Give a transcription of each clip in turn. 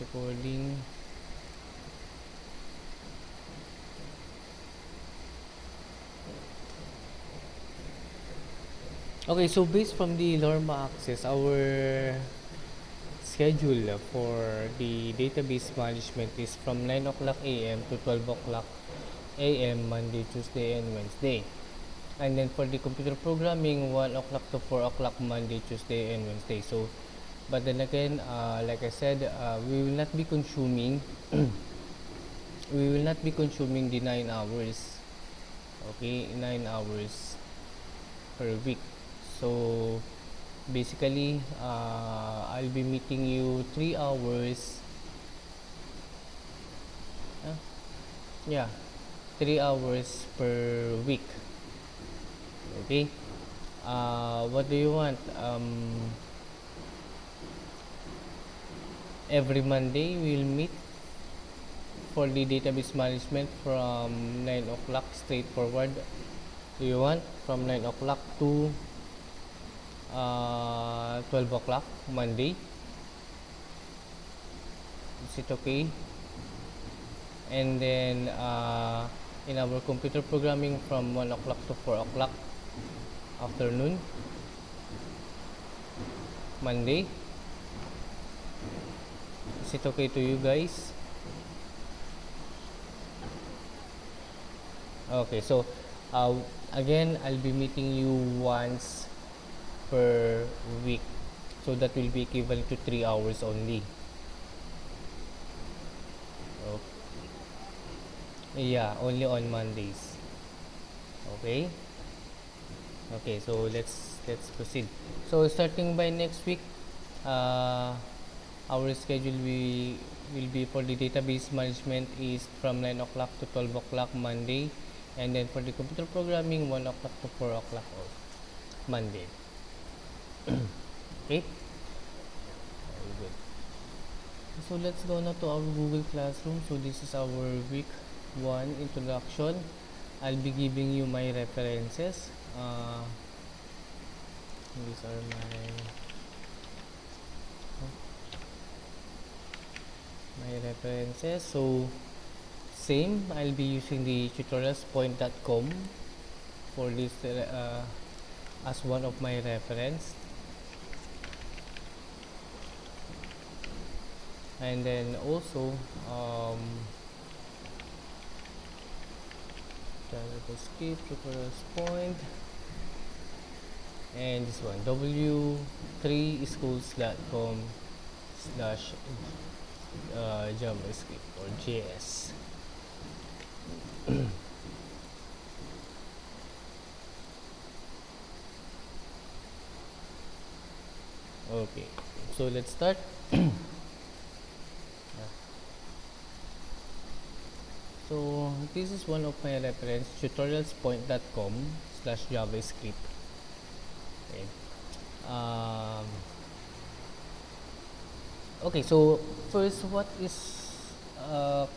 recording. Okay, so based from the Lorma Access, our schedule for the database management is from 9 o'clock a.m. to 12 o'clock a.m. Monday, Tuesday, and Wednesday. And then for the computer programming, 1 o'clock to 4 o'clock Monday, Tuesday, and Wednesday. So, but then again, like I said, we will not be consuming the 9 hours. Okay, 9 hours per week. So basically, I'll be meeting you 3 hours. Yeah, 3 hours per week. Okay. What do you want? Every Monday we'll meet for the database management from 9 o'clock straightforward. Do you want from 9 o'clock to 12 o'clock Monday? Is it okay? And then in our computer programming from 1 o'clock to 4 o'clock afternoon Monday. Is it okay to you guys? Okay, so again, I'll be meeting you once per week. So that will be equivalent to 3 hours only. Yeah, only on Mondays. Okay. Okay, so let's proceed. So starting by next week, our schedule will be for the database management is from 9 o'clock to 12 o'clock Monday, and then for the computer programming 1 o'clock to 4 o'clock Monday. Okay. Very good. So let's go now to our Google Classroom. So this is our week 1 introduction. I'll be giving you my references. These are my references. So same, I'll be using the tutorialspoint.com for this as one of my reference. And then also skip tutorials point, and this one w3schools.com slash javascript or js. Okay, so let's start. So this is one of my reference, tutorialspoint.com slash javascript. Okay. Okay, so first, what is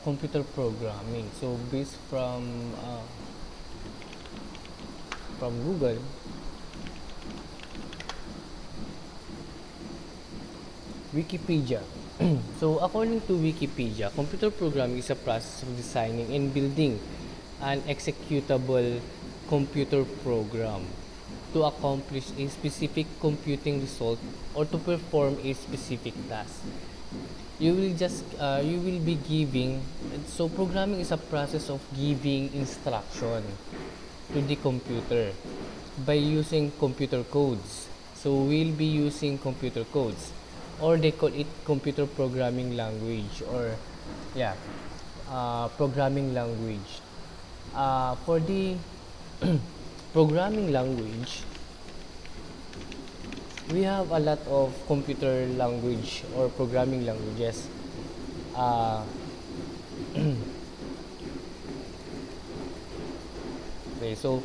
computer programming? So based from Google, Wikipedia. So according to Wikipedia, computer programming is a process of designing and building an executable computer program to accomplish a specific computing result or to perform a specific task. You will be giving, so programming is a process of giving instruction to the computer by using computer codes. So we'll be using computer codes, or they call it computer programming language, or programming language. For the programming language, we have a lot of computer language or programming languages. Okay, so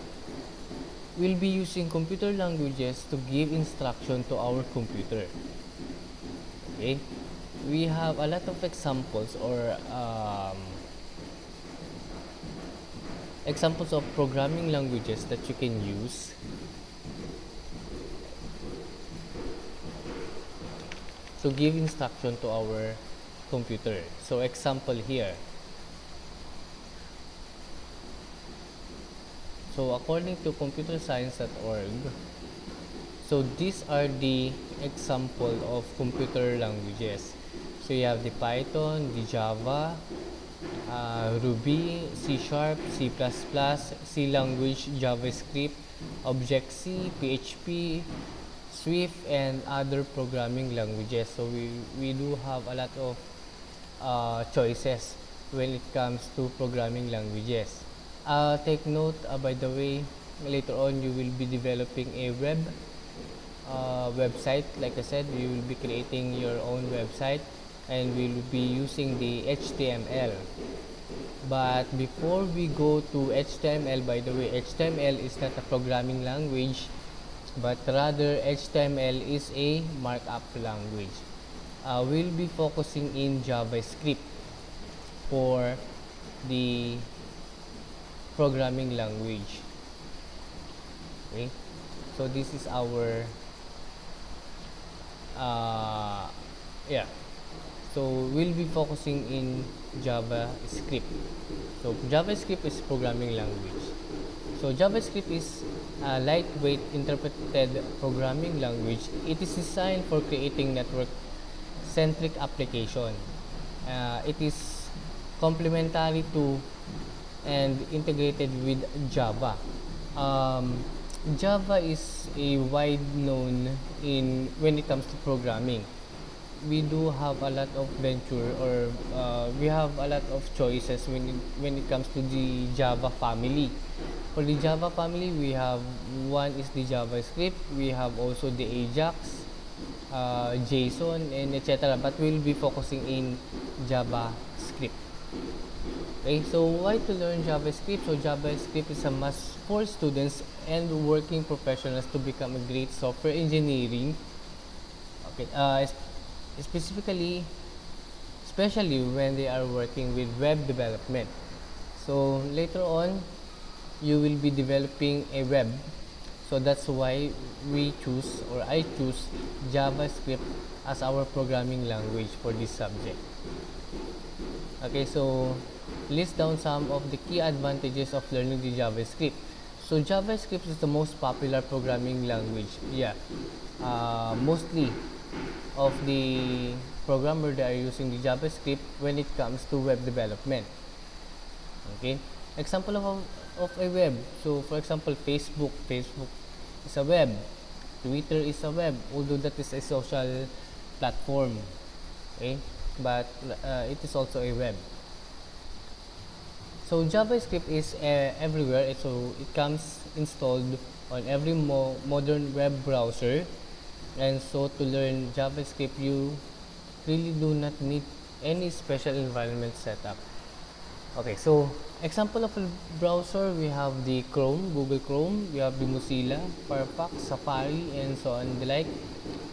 we'll be using computer languages to give instruction to our computer. Okay, we have a lot of examples or examples of programming languages that you can use. To give instruction to our computer. So example here. So according to computerscience.org, so these are the example of computer languages. So you have the Python, the Java, Ruby, C Sharp, C++, C language, JavaScript, Object-C, PHP, Swift, and other programming languages. So we do have a lot of choices when it comes to programming languages. Take note, by the way, later on you will be developing a website. Like I said, you will be creating your own website and we will be using the HTML. But before we go to HTML, by the way, HTML is not a programming language, but rather HTML is a markup language. We'll be focusing in JavaScript for the programming language. Okay, so this is our yeah, so we'll be focusing in JavaScript. So JavaScript is programming language. So JavaScript is a lightweight interpreted programming language. It is designed for creating network-centric application. It is complementary to and integrated with Java. Java is a wide known in when it comes to programming. We do have a lot of venture or we have a lot of choices when it comes to the Java family. For the Java family, we have one is the JavaScript, we have also the Ajax, JSON, and etc. But we'll be focusing in JavaScript. Okay, so why to learn JavaScript? So JavaScript is a must for students and working professionals to become a great software engineering. Okay, specifically, especially when they are working with web development. So later on, you will be developing a web. So that's why we choose or I choose JavaScript as our programming language for this subject. Okay, so list down some of the key advantages of learning the JavaScript. So JavaScript is the most popular programming language. Yeah, mostly of the programmer that are using the JavaScript when it comes to web development. Okay, example of a web. So for example, Facebook is a web, Twitter is a web, although that is a social platform. Okay, but it is also a web. So JavaScript is everywhere. So it comes installed on every modern web browser. And so to learn JavaScript, you really do not need any special environment setup. Okay, so example of a browser, we have the Chrome, Google Chrome, we have the Mozilla, Firefox, Safari, and so on and the like.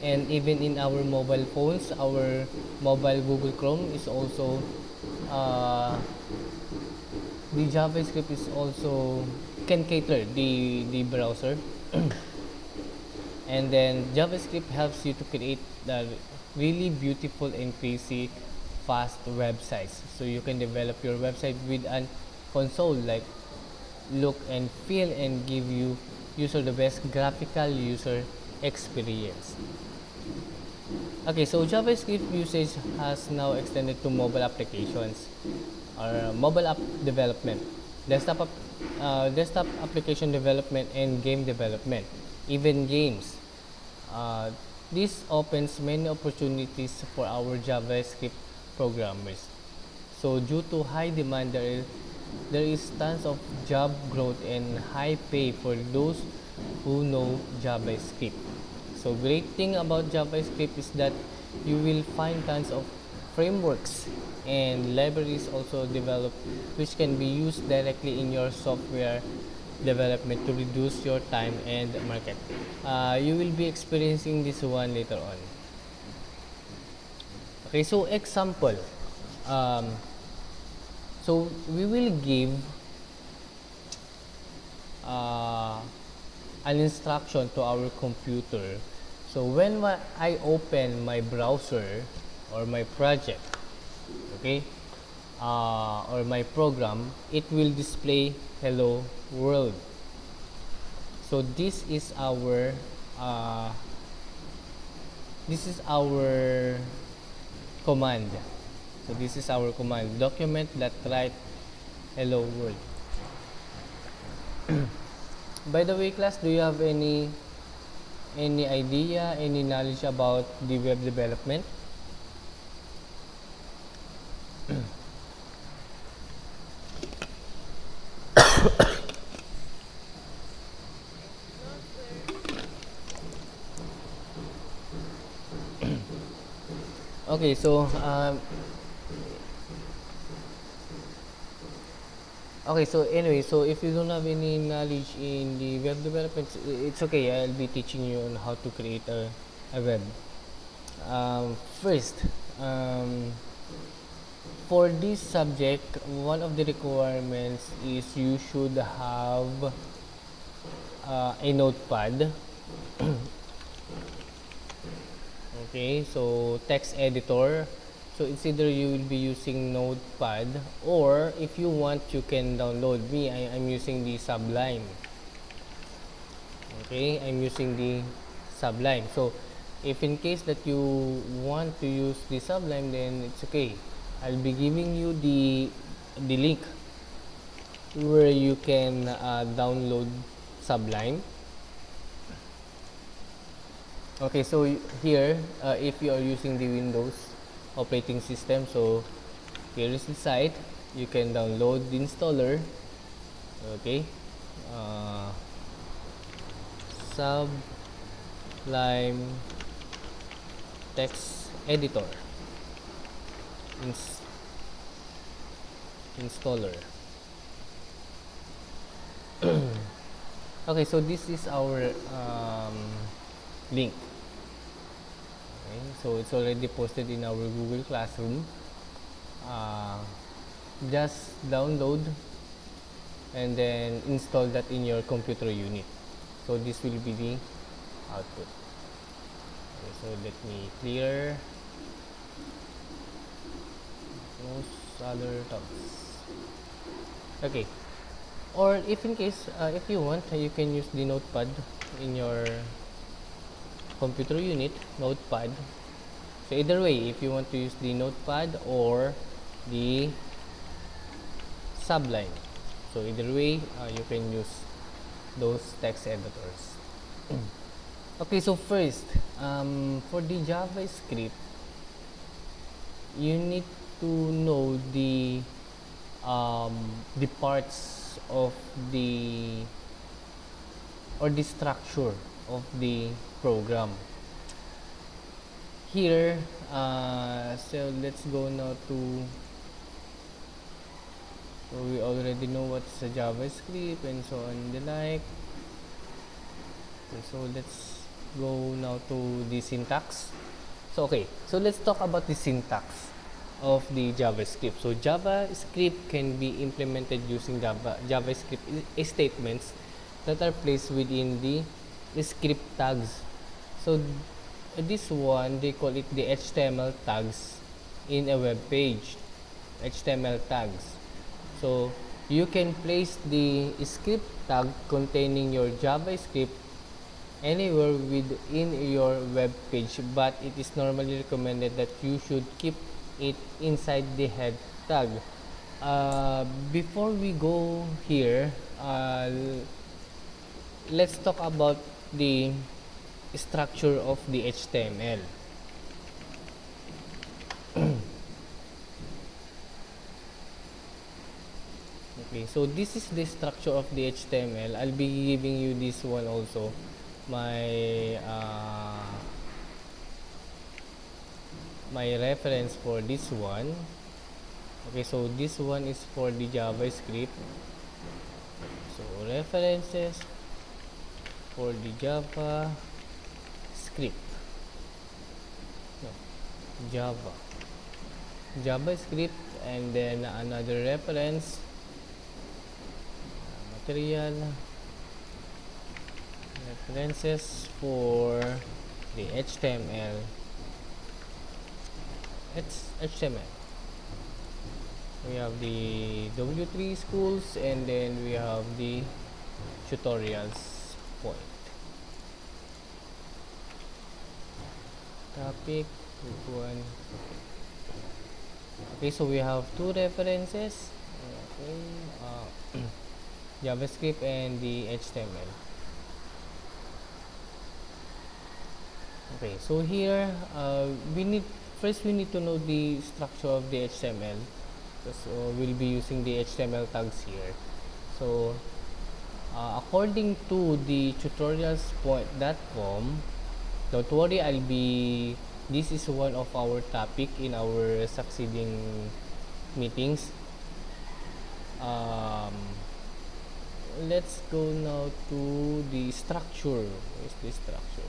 And even in our mobile phones, our mobile Google Chrome is also the JavaScript is also can cater the browser. And then JavaScript helps you to create the really beautiful and crazy fast websites. So you can develop your website with an console like look and feel and give you user the best graphical user experience. Okay, so JavaScript usage has now extended to mobile applications or mobile app development, desktop application development, and game development, even games. This opens many opportunities for our JavaScript programmers. So due to high demand, there is tons of job growth and high pay for those who know JavaScript. So great thing about JavaScript is that you will find tons of frameworks and libraries also developed which can be used directly in your software development to reduce your time and market. You will be experiencing this one later on. Okay, so example. So we will give an instruction to our computer. So when I open my browser or my project, okay, or my program, it will display hello world. So uh, this is our command. So this is our command, document that write hello world. By the way, class, do you have any idea, any knowledge about the web development? Okay, so okay, so anyway, so if you don't have any knowledge in the web development, it's okay. I'll be teaching you on how to create a web. First, um, for this subject, one of the requirements is you should have a notepad. Okay, so text editor. So it's either you will be using notepad, or if you want, you can download. I'm using the Sublime. Okay, I'm using the Sublime. So if in case that you want to use the Sublime, then it's okay. I'll be giving you the link where you can download Sublime. Okay, so here, if you are using the Windows operating system, so here is the site. You can download the installer. Okay, uh, Sublime text editor installer. Okay, so this is our link. Okay, so it's already posted in our Google Classroom. Just download and then install that in your computer unit. So this will be the output. Okay, so let me clear most other tabs. Okay, or if in case if you want, you can use the notepad in your computer unit, notepad. So either way, if you want to use the notepad or the Sublime, so either way, you can use those text editors. Okay, so first, for the JavaScript, you need to know the parts of the structure of the program. Here, so let's go now to. So we already know what's a JavaScript and so on the like. Okay, so let's go now to the syntax. So okay, so let's talk about the syntax of the JavaScript. So JavaScript can be implemented using JavaScript statements that are placed within the script tags. So this one, they call it the HTML tags in a web page. HTML tags. So you can place the script tag containing your JavaScript anywhere within your web page, but it is normally recommended that you should keep it inside the head tag. Before we go here, let's talk about the structure of the HTML. Okay, so this is the structure of the HTML. I'll be giving you this one also. My reference for this one. Okay, so this one is for the JavaScript. So references for the JavaScript. No, JavaScript, and then another reference, material references for the HTML. We have the W3 schools, and then we have the tutorials point. Topic, one. Okay, so we have two references. Okay, JavaScript and the HTML. Okay, so here we need to know the structure of the HTML, because we'll be using the HTML tags here. So according to the tutorialspoint.com, don't worry, this is one of our topic in our succeeding meetings. Let's go now to the structure. What is the structure?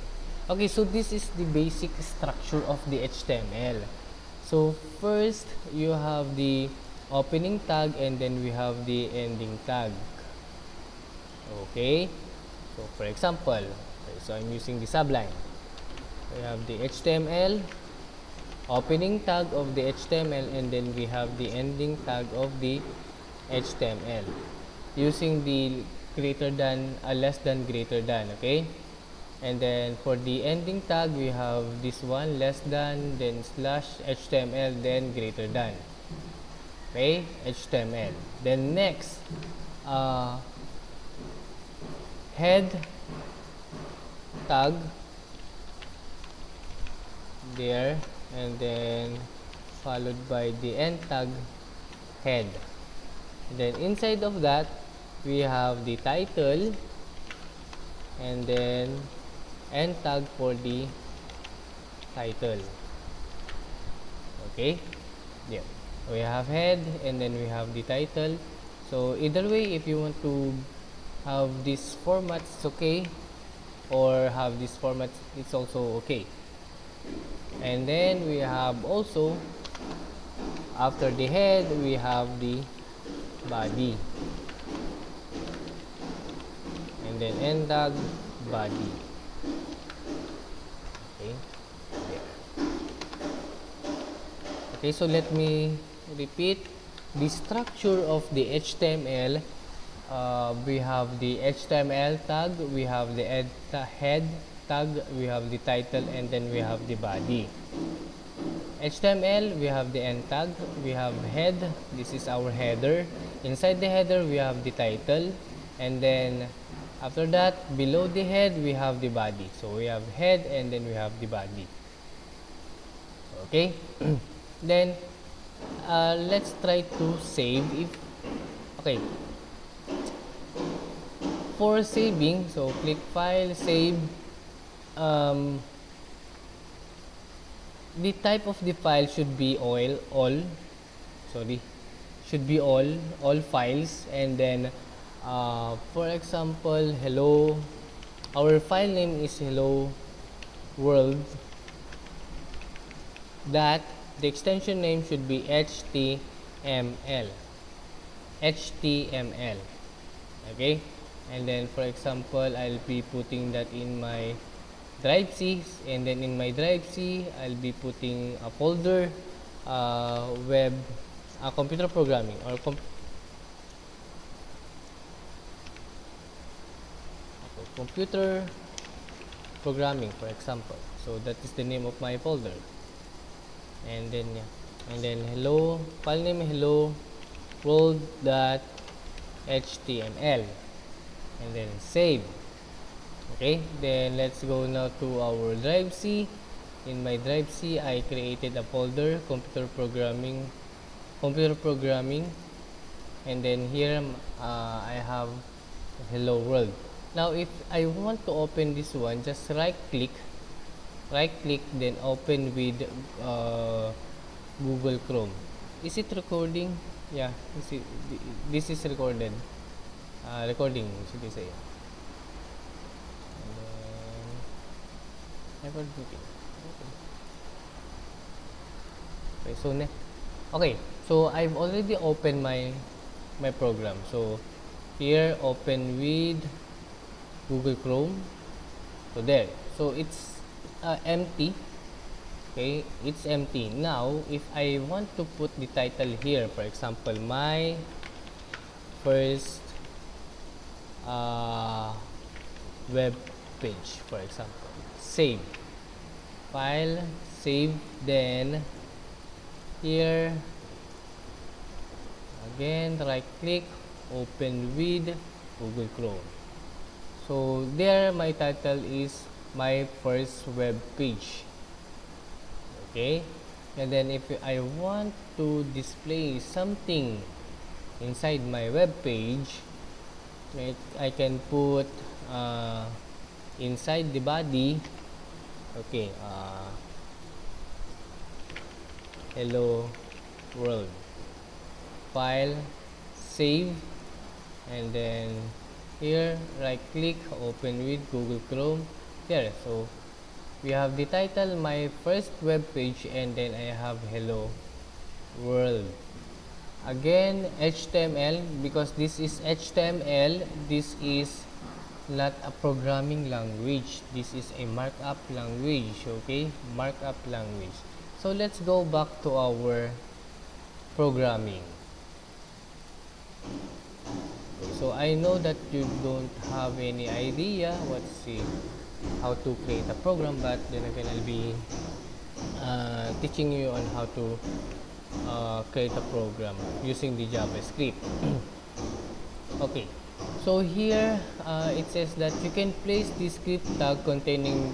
Okay, so this is the basic structure of the HTML. So first, you have the opening tag, and then we have the ending tag. Okay, so for example, okay, so I'm using the Sublime. We have the HTML, opening tag of the HTML, and then we have the ending tag of the HTML using the greater than, less than, greater than. Okay, and then for the ending tag, we have this one, less than, then slash HTML, then greater than. Okay, HTML. Then next, head tag there, and then followed by the end tag, head. Then inside of that, we have the title, and then end tag for the title. Okay, yeah, we have head, and then we have the title. So either way, if you want to have this format, it's okay, or have this format, it's also okay. And then we have also, after the head, we have the body, and then end tag, body. Okay, okay, so let me repeat the structure of the HTML. We have the HTML tag, we have the head tag, we have the title, and then we have the body. HTML, we have the end tag, we have head, this is our header. Inside the header, we have the title, and then after that, below the head, we have the body. So we have head, and then we have the body. Okay, then let's try to save. Okay, for saving, so click file, save. The type of the file should be all files, and then for example, hello, our file name is hello world, that the extension name should be HTML. Okay, and then for example, I'll be putting that in my drive C, and then in my drive C, I'll be putting a folder, web, computer programming, or computer programming, for example. So that is the name of my folder, and then hello, file name hello world.html, and then save. Okay, then let's go now to our drive C. In my drive C, I created a folder, computer programming, and then here I have hello world. Now if I want to open this one, just right click, then open with Google Chrome. Is it recording? Yeah, this is recorded. Recording, should I say. And then okay, so okay, so I've already opened my program. So here, open with Google Chrome. So there, so it's empty. Okay, it's empty. Now, if I want to put the title here, for example, my first uh, web page, for example, save, file, save, then here, again, right click, open with Google Chrome. So, there my title is my first web page. Okay, and then if I want to display something inside my web page, right, I can put inside the body, okay, hello world, file, save, and then here right click, open with Google Chrome. Here, so we have the title, my first web page, and then I have hello world. Again, HTML, because this is HTML, this is not a programming language, this is a markup language. Okay, markup language. So let's go back to our programming. So I know that you don't have any idea how to create a program, but then again I'll be teaching you on how to create a program using the JavaScript. Okay, so here it says that you can place the script tag containing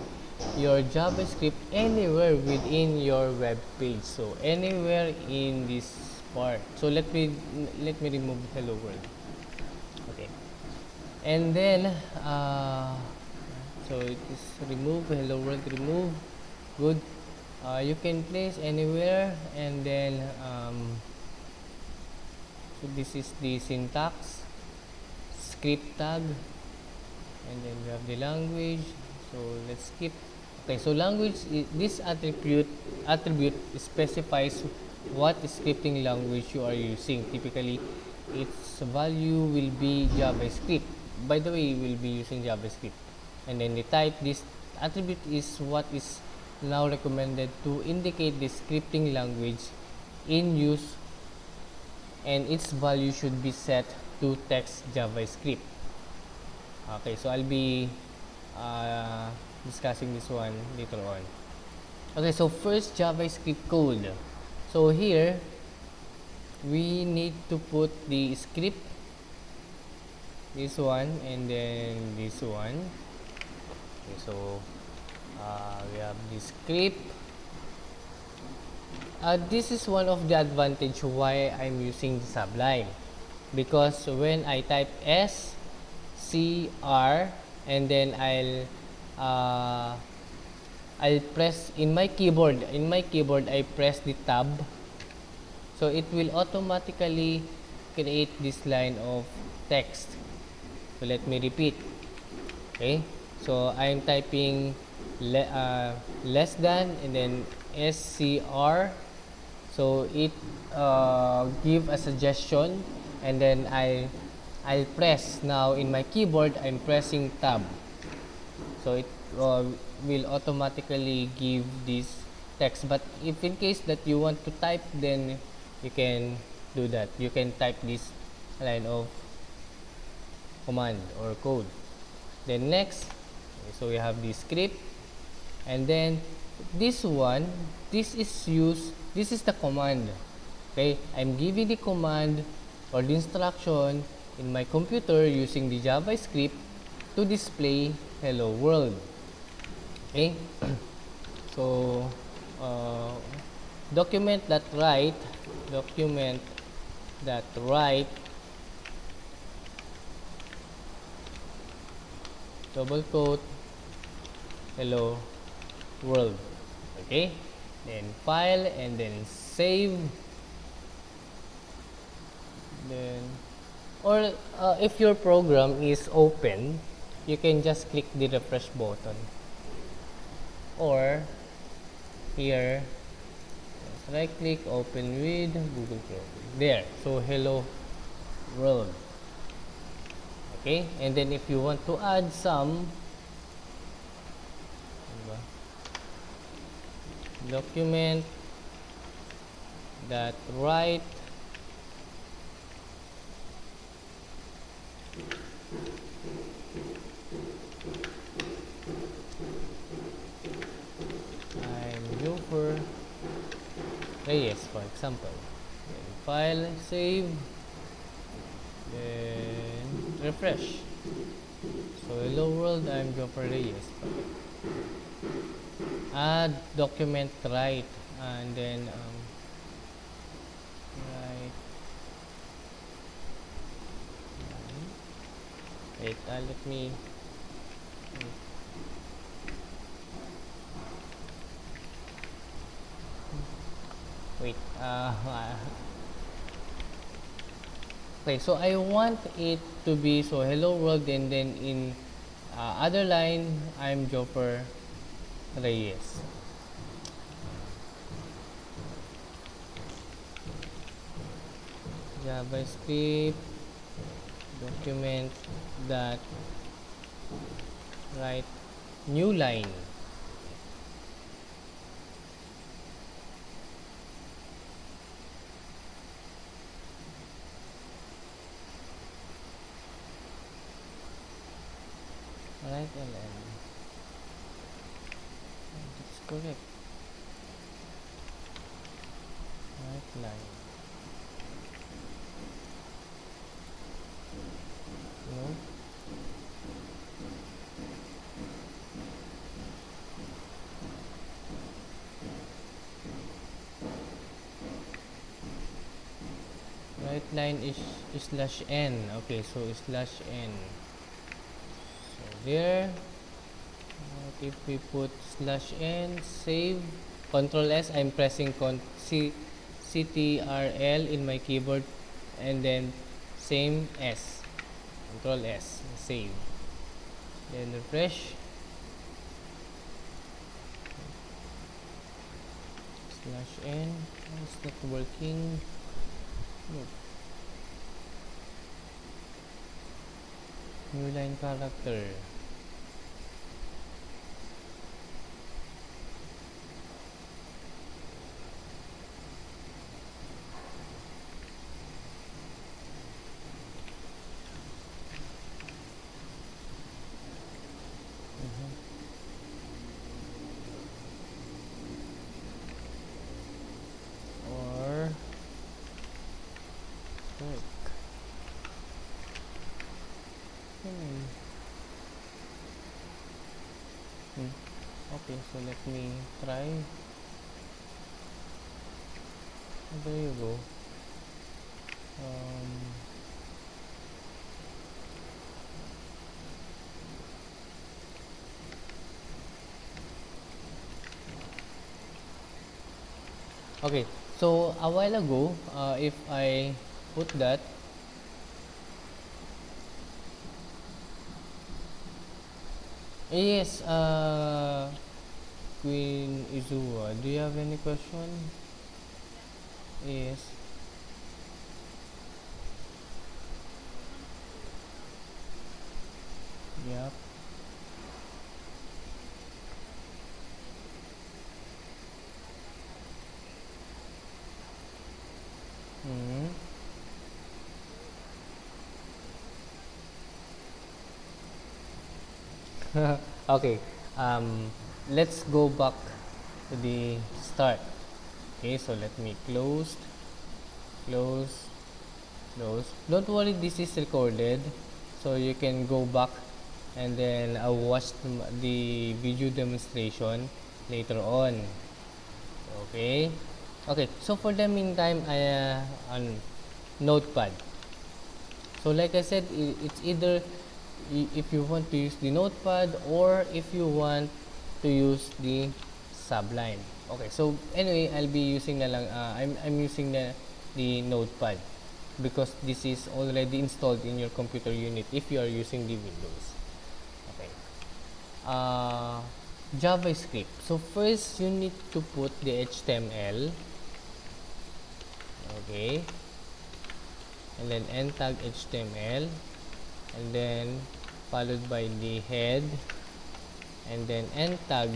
your JavaScript anywhere within your web page. So anywhere in this part. So let me remove hello world. Okay, and then so it is remove hello world, remove, good. You can place anywhere, and then so this is the syntax, script tag, and then we have the language. So let's skip. Okay, so language, this attribute specifies what scripting language you are using. Typically its value will be JavaScript. By the way, you will be using JavaScript. And then the type, this attribute is what is now recommended to indicate the scripting language in use, and its value should be set to text JavaScript. Okay, so I'll be discussing this one later on. Okay, so first, JavaScript code. So here we need to put the script, this one, and then this one. Okay, so we have the script. This is one of the advantage why I'm using the Sublime, because when I type S C R and then I'll press in my keyboard. I press the tab, so it will automatically create this line of text. So let me repeat. Okay, so I'm typing less than and then SCR, so it give a suggestion, and then I'll press. Now in my keyboard I'm pressing tab, so it will automatically give this text. But if in case that you want to type, then you can do that. You can type this line of command or code. Then next, so we have the script, and then this one, this is the command. Okay, I'm giving the command or the instruction in my computer using the JavaScript to display hello world. Okay, so document that write double quote hello world. Okay, then file and then save, then or if your program is open, you can just click the refresh button, or here right click, open with Google Chrome. There, so hello world. Okay, and then if you want to add some, document that write I'm Joffer Reyes, for example. Then file, save, then refresh. So hello world, I'm Joffer Reyes. Add document write, and then write. Wait, let me. Wait. Okay, so I want it to be so hello world, and then in other line, I'm Joffer Reyes. JavaScript document that write new line. Right, LM. That's correct. Right line. No. Right line is slash n. Okay, so slash n. So there. If we put slash n, save, Control S, I'm pressing CTRL in my keyboard, and then same S, Control S, save. Then refresh. Slash n, it's not working. Nope. New line character. Or click. Okay, so let me try. There you go. Okay, so a while ago, if I put that, yes, Queen Izua, do you have any question? Yes. Yep. Mm-hmm. Okay, let's go back to the start. Okay, so let me close, close, close. Don't worry, this is recorded, so you can go back and then watch the video demonstration later on. Okay. Okay, so for the meantime, I on Notepad. So like I said, it's either if you want to use the Notepad or if you want to use the Sublime. Okay, so anyway, I'll be using na lang, I'm using the Notepad because this is already installed in your computer unit if you are using the Windows. Okay. JavaScript. So first, you need to put the HTML. Okay. And then end tag HTML. And then followed by the head. And then end tag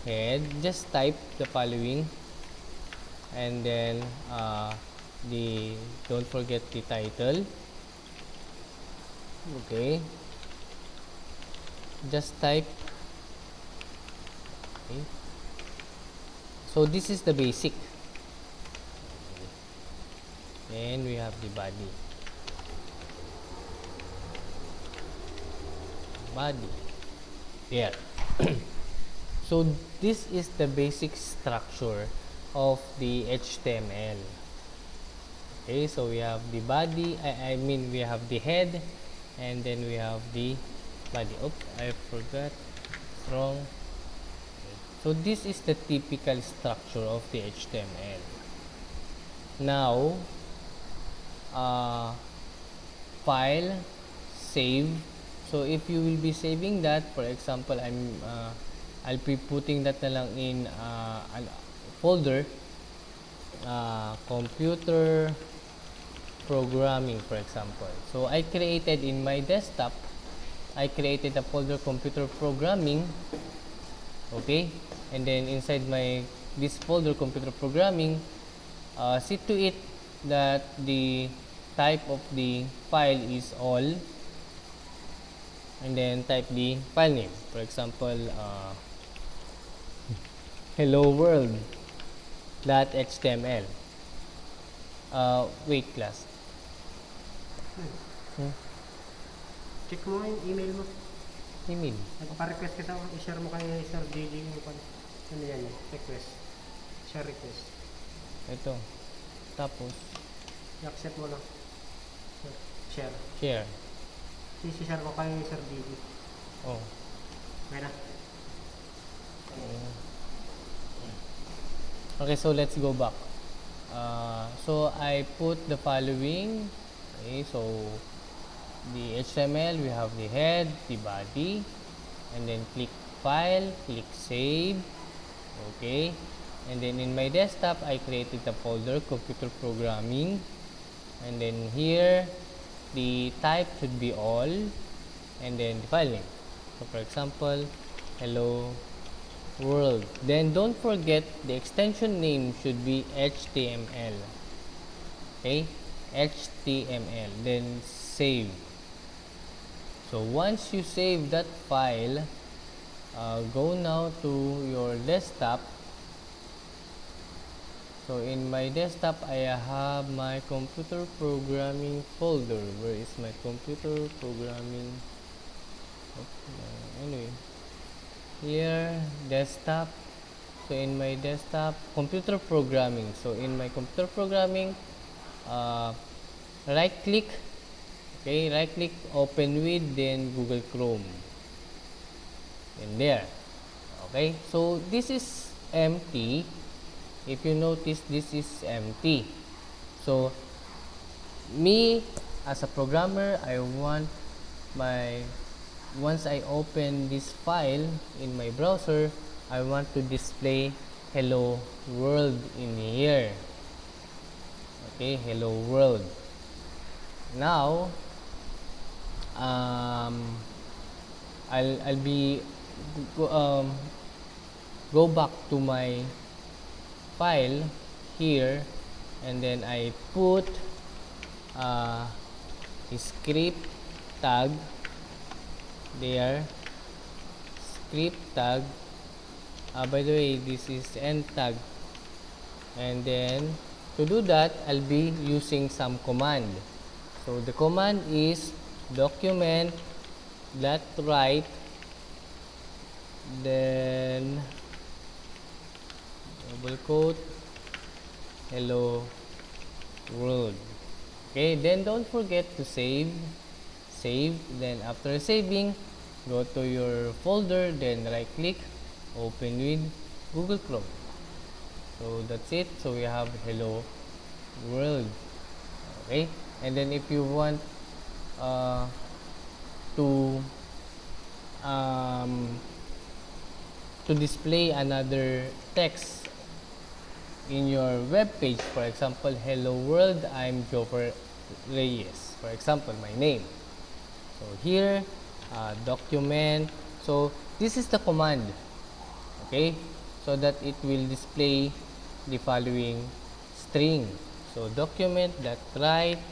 head, just type the following, and then the don't forget the title. Okay, just type. Okay. So this is the basic. Then we have the body. There. So this is the basic structure of the HTML. Okay, so we have the body, I mean we have the head, and then we have the body. Oops, I forgot. Wrong. Okay. So this is the typical structure of the HTML. Now, file, save. So if you will be saving that, for example, I'll be putting that na lang in a folder, computer programming, for example. So I created in my desktop, I created a folder computer programming. Okay, and then inside this folder computer programming, see to it that the type of the file is all, and then type the file name, for example, hello world .html. Wait class. Check mo yung email mo. Email. Nagpa-request ka sa i-share mo kay Sir JJ yung ano yan, request. Share request. Ito. Tapos I-accept mo lang. Share. share. I-share ko kay Sir JJ. Oh. Okay na. Okay, so let's go back. So I put the following. Okay, so the HTML, we have the head, the body, and then click file, click save. Okay, and then in my desktop I created a folder computer programming, and then here the type should be all, and then the file name. So for example, hello world. Then don't forget the extension name should be HTML. Okay, HTML. Then save. So once you save that file, go now to your desktop. So in my desktop, I have my computer programming folder. Where is my computer programming? Anyway, here desktop. So in my desktop, computer programming. So in my computer programming, right click. Okay, right click, open with, then Google Chrome. And there. Okay, so this is empty. If you notice, this is empty. So me as a programmer, I want once I open this file in my browser, I want to display hello world in here. Okay, hello world. Now I'll be go back to my file here, and then I put a script tag there, script tag. By the way, this is end tag, and then to do that I'll be using some command. So the command is document .write, then double quote hello world. Okay, then don't forget to save. Then after saving, go to your folder, then right click, open with Google Chrome. So that's it. So we have hello world. Okay, and then if you want to display another text in your web page, for example, hello world, I'm Jover Reyes, for example, my name. So here, document. So this is the command. Okay, so that it will display the following string. So document that write,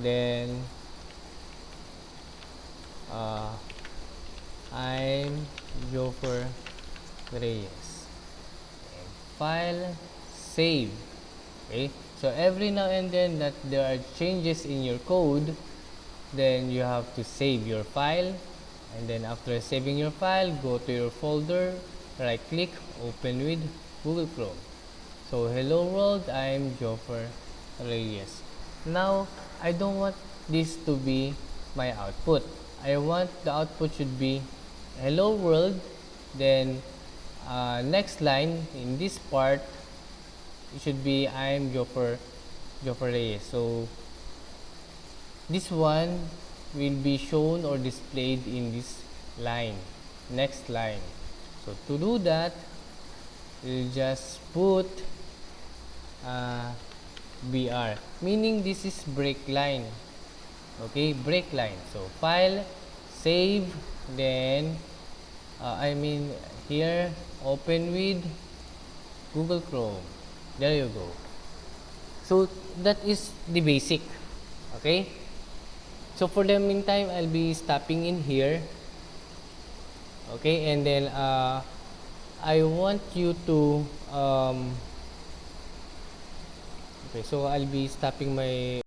then I'm Joffer Reyes. And file, save. Okay, so every now and then that there are changes in your code, then you have to save your file, and then after saving your file, go to your folder, right click, open with Google Chrome. So hello world, I'm Joffer Reyes. Now I don't want this to be my output. I want the output should be hello world, then next line in this part it should be I'm Joffer Reyes. So this one will be shown or displayed in this line, next line. So to do that, we'll just put BR, meaning this is break line. Okay, break line. So file, save, then here open with Google Chrome. There you go. So that is the basic. Okay, so for the meantime I'll be stopping in here. Okay, and then I want you to okay, so I'll be stopping my